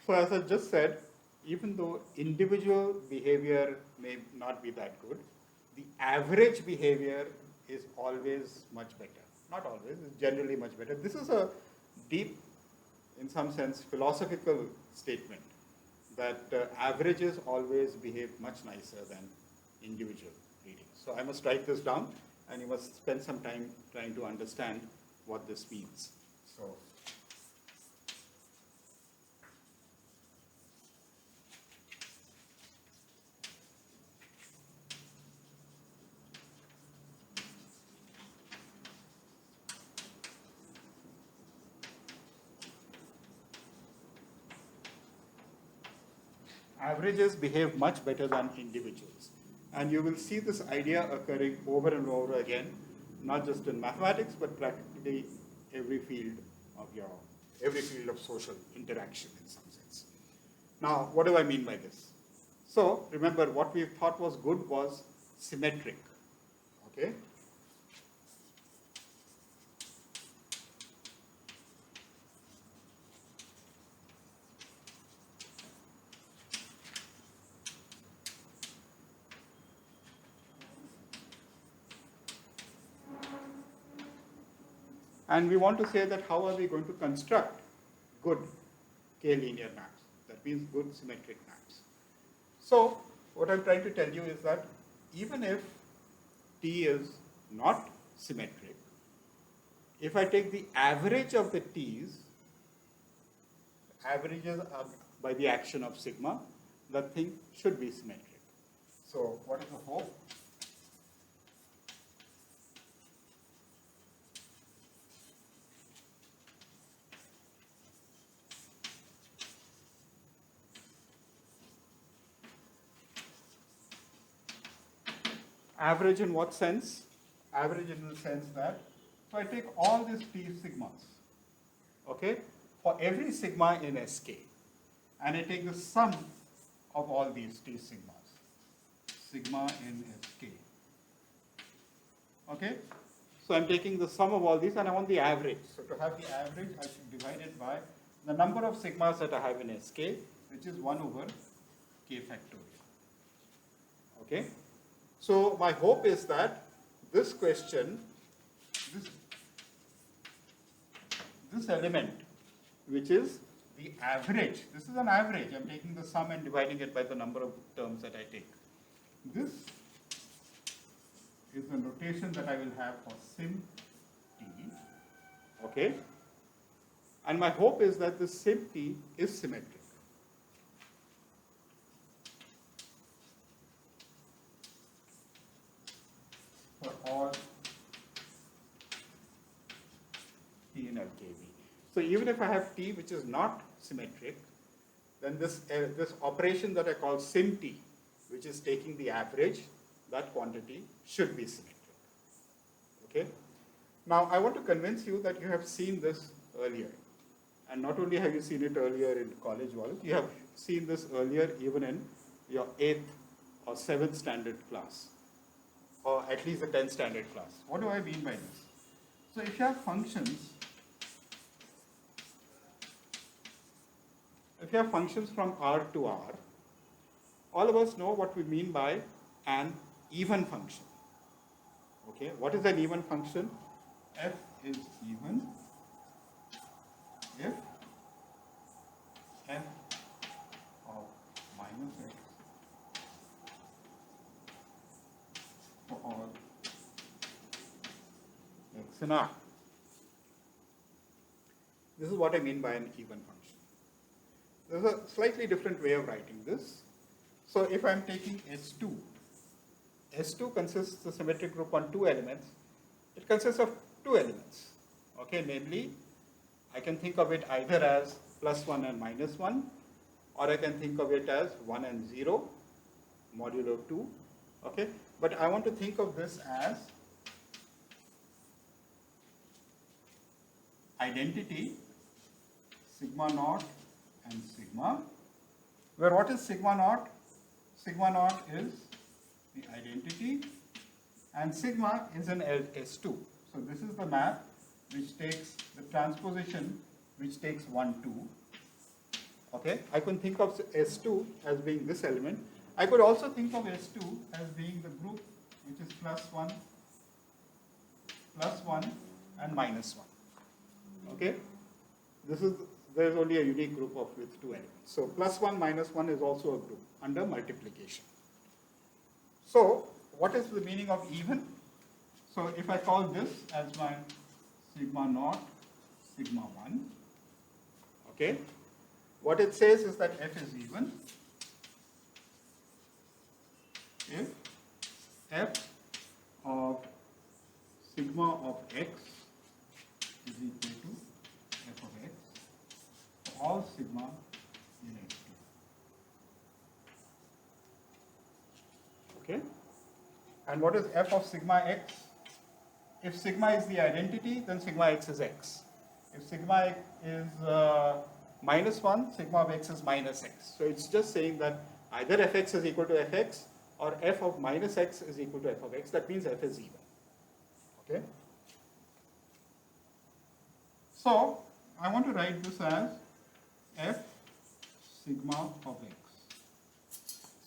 So as I just said, even though individual behavior may not be that good, the average behavior is always much better. Not always, it's generally much better. This is a deep, in some sense, philosophical statement that averages always behave much nicer than individual readings. So I must write this down, and you must spend some time trying to understand what this means. So averages behave much better than individuals. And you will see this idea occurring over and over again, not just in mathematics, but practically every field every field of social interaction in some sense. Now, what do I mean by this? So, remember, what we thought was good was symmetric, okay? And we want to say that how are we going to construct good k-linear maps? That means good symmetric maps. So what I'm trying to tell you is that even if T is not symmetric, if I take the average of the T's, averages are by the action of sigma, that thing should be symmetric. So what is the hope? Average in what sense? Average in the sense that, so I take all these T sigmas, okay, for every sigma in Sk, and I take the sum of all these T sigmas, sigma in Sk, okay? So I'm taking the sum of all these and I want the average. So to have the average, I should divide it by the number of sigmas that I have in Sk, which is 1 over k factorial, okay? So my hope is that this question, this element, which is the average, this is an average, I'm taking the sum and dividing it by the number of terms that I take. This is the notation that I will have for sim t, okay? And my hope is that this sim t is symmetric. For all T in LKV. So even if I have T which is not symmetric, then this operation that I call sim T, which is taking the average, that quantity should be symmetric. Okay? Now I want to convince you that you have seen this earlier. And not only have you seen it earlier in college world, you have seen this earlier even in your 8th or 7th standard class, or at least the 10th standard class. What do I mean by this? So if you have functions, from R to R, all of us know what we mean by an even function. Okay, what is an even function? F is even if f of minus x for all x in R. This is what I mean by an even function. There's a slightly different way of writing this. So if I'm taking S2, S2 consists the symmetric group on 2 elements. It consists of 2 elements. Okay, namely, I can think of it either as +1 and -1, or I can think of it as 1 and 0, modulo 2. Okay, but I want to think of this as identity, sigma naught and sigma, where what is sigma naught? Sigma naught is the identity and sigma is an S2. So this is the map which takes the transposition which takes 1, 2. Okay, I can think of S2 as being this element. I could also think of S2 as being the group which is plus 1, and minus 1. Okay, there is only a unique group of with two elements. So plus 1, minus 1 is also a group under multiplication. So what is the meaning of even? So if I call this as my sigma naught, sigma 1, okay, what it says is that f is even if f of sigma of x is equal to f of x for all sigma in x2. Okay? And what is f of sigma x? If sigma is the identity, then sigma x is x. If sigma is minus 1, sigma of x is minus x. So it's just saying that either fx is equal to fx or f of minus x is equal to f of x. That means f is even. Okay? So I want to write this as f sigma of x.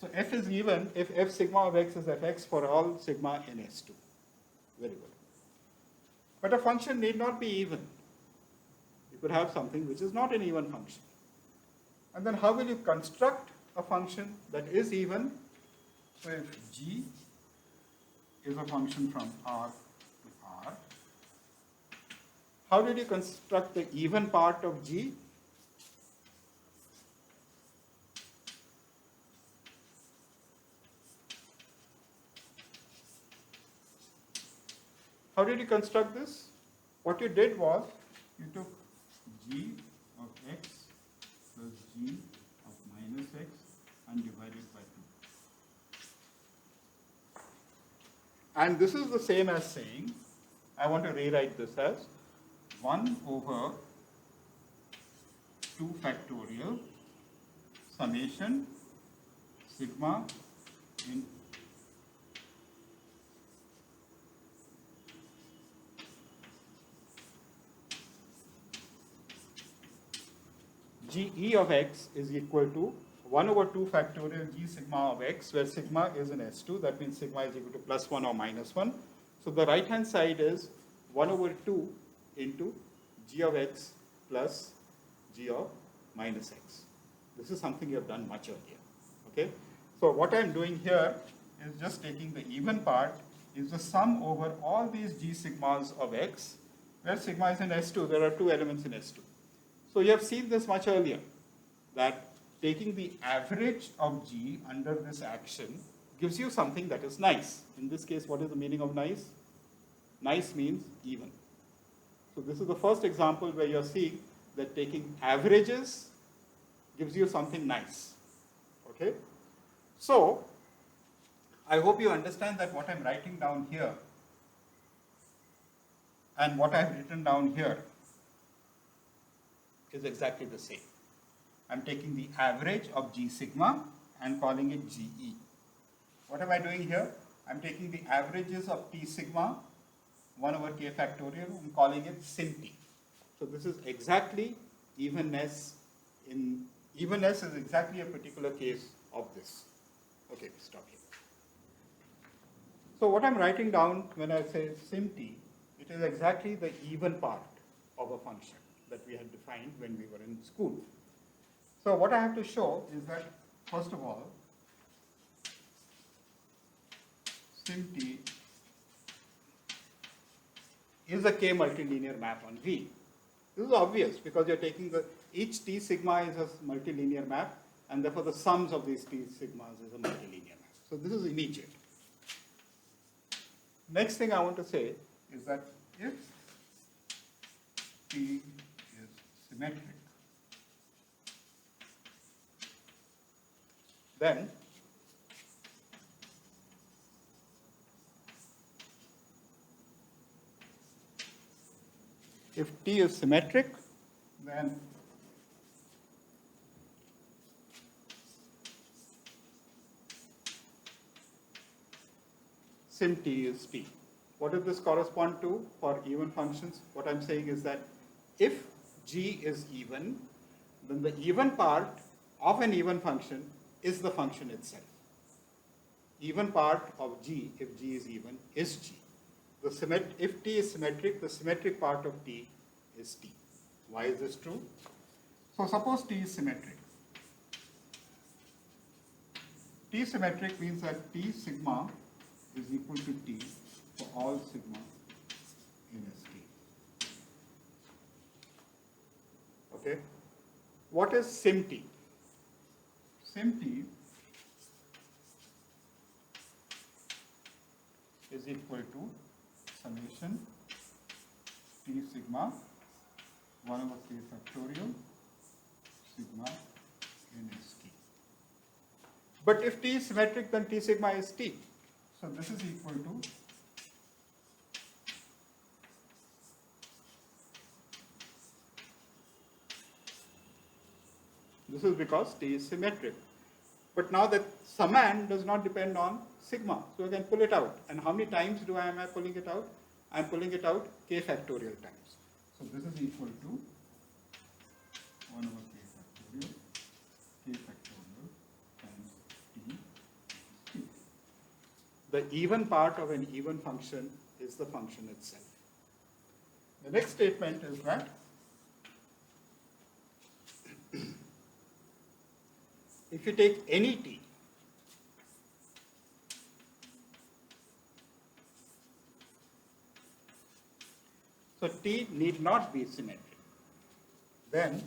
So f is even if f sigma of x is fx for all sigma in S2. Very good. But a function need not be even. You could have something which is not an even function. And then how will you construct a function that is even? So if g is a function from R to R, how did you construct the even part of g? How did you construct this? What you did was, you took g of x plus g of minus x and divided by 2. And this is the same as saying, I want to rewrite this as 1 over 2 factorial summation sigma in Ge of x is equal to 1 over 2 factorial G sigma of x, where sigma is in S2. That means sigma is equal to plus 1 or minus 1. So the right hand side is 1 over 2 into G of x plus G of minus x. This is something you have done much earlier. Okay? So what I am doing here is just taking the even part is the sum over all these G sigmas of x, where sigma is in S2. There are two elements in S2. So you have seen this much earlier, that taking the average of G under this action gives you something that is nice. In this case, what is the meaning of nice? Nice means even. So this is the first example where you're seeing that taking averages gives you something nice. Okay? So, I hope you understand that what I'm writing down here and what I've written down here is exactly the same. I'm taking the average of G sigma and calling it GE. What am I doing here? I'm taking the averages of T sigma, 1 over k factorial, and calling it sim T. So this is exactly evenness. Evenness is exactly a particular case of this. Okay, stop here. So what I'm writing down when I say sim T, it is exactly the even part of a function that we had defined when we were in school. So what I have to show is that, first of all, sim T is a k multilinear map on V. This is obvious because you're taking each T sigma is a multilinear map, and therefore the sums of these T sigmas is a multilinear map. So this is immediate. Next thing I want to say is that if T is symmetric, then if T is symmetric, then sim T is T. What does this correspond to for even functions? What I'm saying is that if G is even, then the even part of an even function is the function itself. Even part of G, if G is even, is G. If T is symmetric, the symmetric part of T is T. Why is this true? So suppose T is symmetric. T symmetric means that T sigma is equal to T for all sigma in ST. Okay? What is sim T? Sim T is equal to summation T sigma 1 over k factorial sigma in ST. But if T is symmetric, then T sigma is T. So this is equal to this is because T is symmetric. But now that summand does not depend on sigma, so I can pull it out. And how many times am I pulling it out? I am pulling it out k factorial times. So this is equal to 1 over k factorial times T. The even part of an even function is the function itself. The next statement is that if you take any T, so T need not be symmetric, then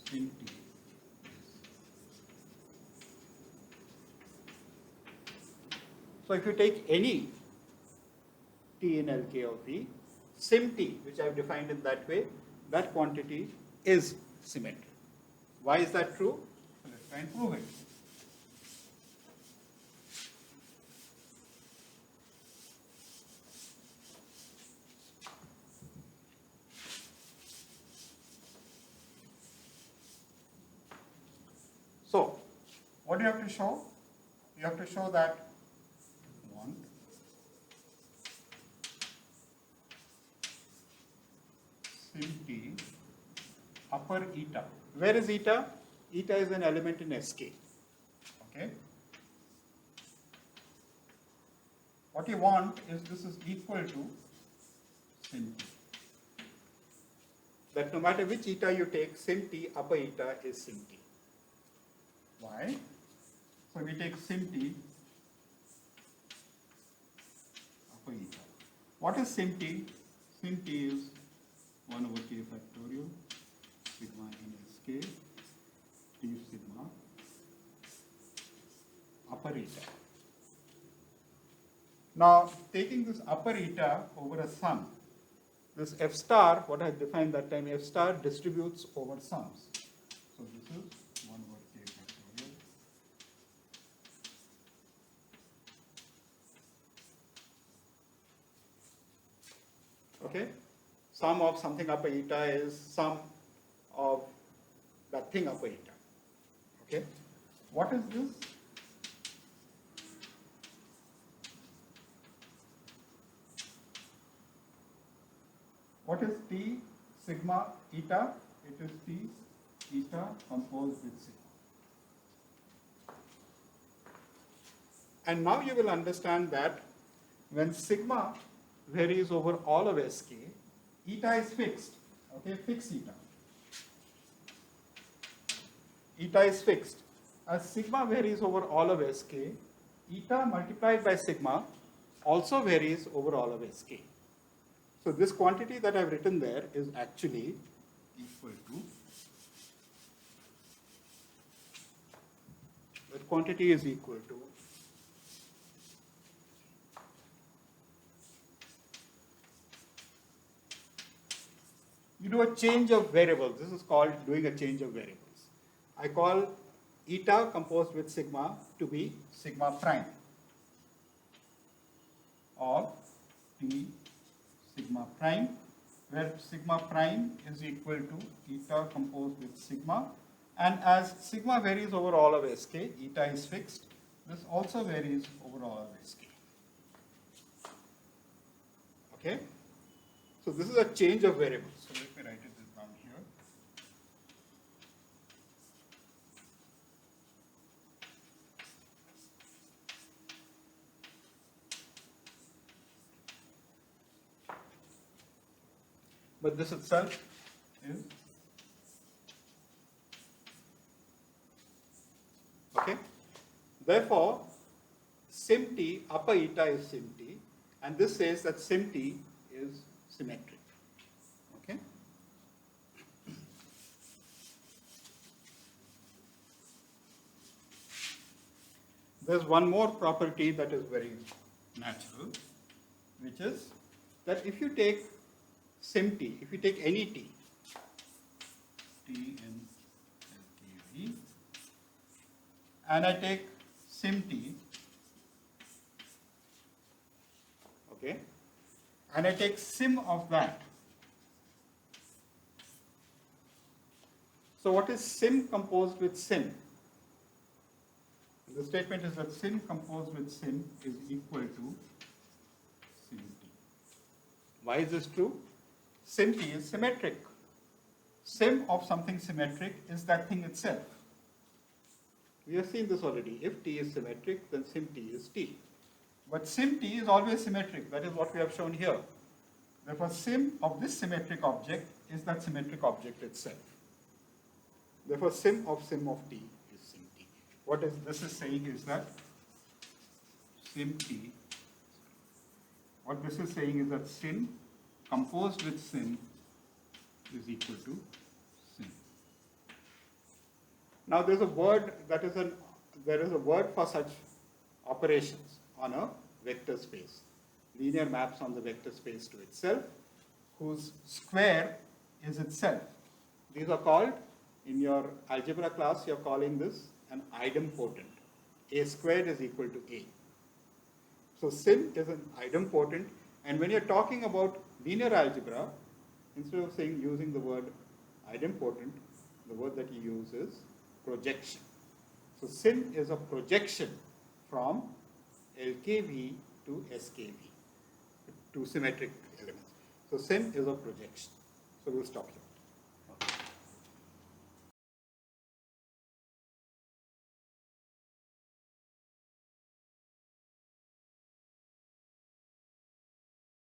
sim T. So if you take any T in Lk of V, sim T, which I have defined in that way, that quantity is symmetric. Why is that true? So let's try and prove it. So, what do you have to show? You have to show that sim T upper eta. Where is eta? Eta is an element in Sk. Okay. What you want is this is equal to sim T. That no matter which eta you take, sim T upper eta is sim T. Why? So we take sim T upper eta. What is sim T? Sim T is 1 over k factorial sigma in Sk T sigma upper eta. Now taking this upper eta over a sum, this f star, what I defined that time, f star distributes over sums. So this is 1 over k factorial okay. Sum of something upper eta is sum of that thing upper eta. Okay. What is this? What is T sigma eta? It is T eta composed with sigma. And now you will understand that when sigma varies over all of Sk, eta is fixed, okay, fixed eta. Eta is fixed. As sigma varies over all of Sk, eta multiplied by sigma also varies over all of Sk. So this quantity that I've written there is actually equal to, that quantity is equal to you do a change of variables. This is called doing a change of variables. I call eta composed with sigma to be sigma prime of T sigma prime, where sigma prime is equal to eta composed with sigma. And as sigma varies over all of Sk, eta is fixed. This also varies over all of Sk. Okay? So this is a change of variables. So let me write it down here. But this itself is okay. Therefore, sim t, upper eta is sim t, and this says that sim t is symmetric. Okay. There's one more property that is very natural, which is that if you take sim t, if you take any t in LKV, and I take sim t, okay, and I take sim of that. So what is sim composed with sim? The statement is that sim composed with sim is equal to sim t. Why is this true? Sim t is symmetric. Sim of something symmetric is that thing itself. We have seen this already. If t is symmetric, then sim t is t. But sim t is always symmetric. That is what we have shown here. Therefore, sim of this symmetric object is that symmetric object itself. Therefore, sim of t is sim t. What is this is saying is that sim t, what this is saying is that sim composed with sim is equal to sim. Now there's a word that is there is a word for such operations on a vector space. Linear maps on the vector space to itself, whose square is itself. These are called, in your algebra class, you're calling this an idempotent. A squared is equal to A. So sim is an idempotent, and when you're talking about linear algebra, instead of saying using the word idempotent, the word that you use is projection. So sim is a projection from LKV to SKV, two symmetric elements. So sim is a projection. So we'll stop here.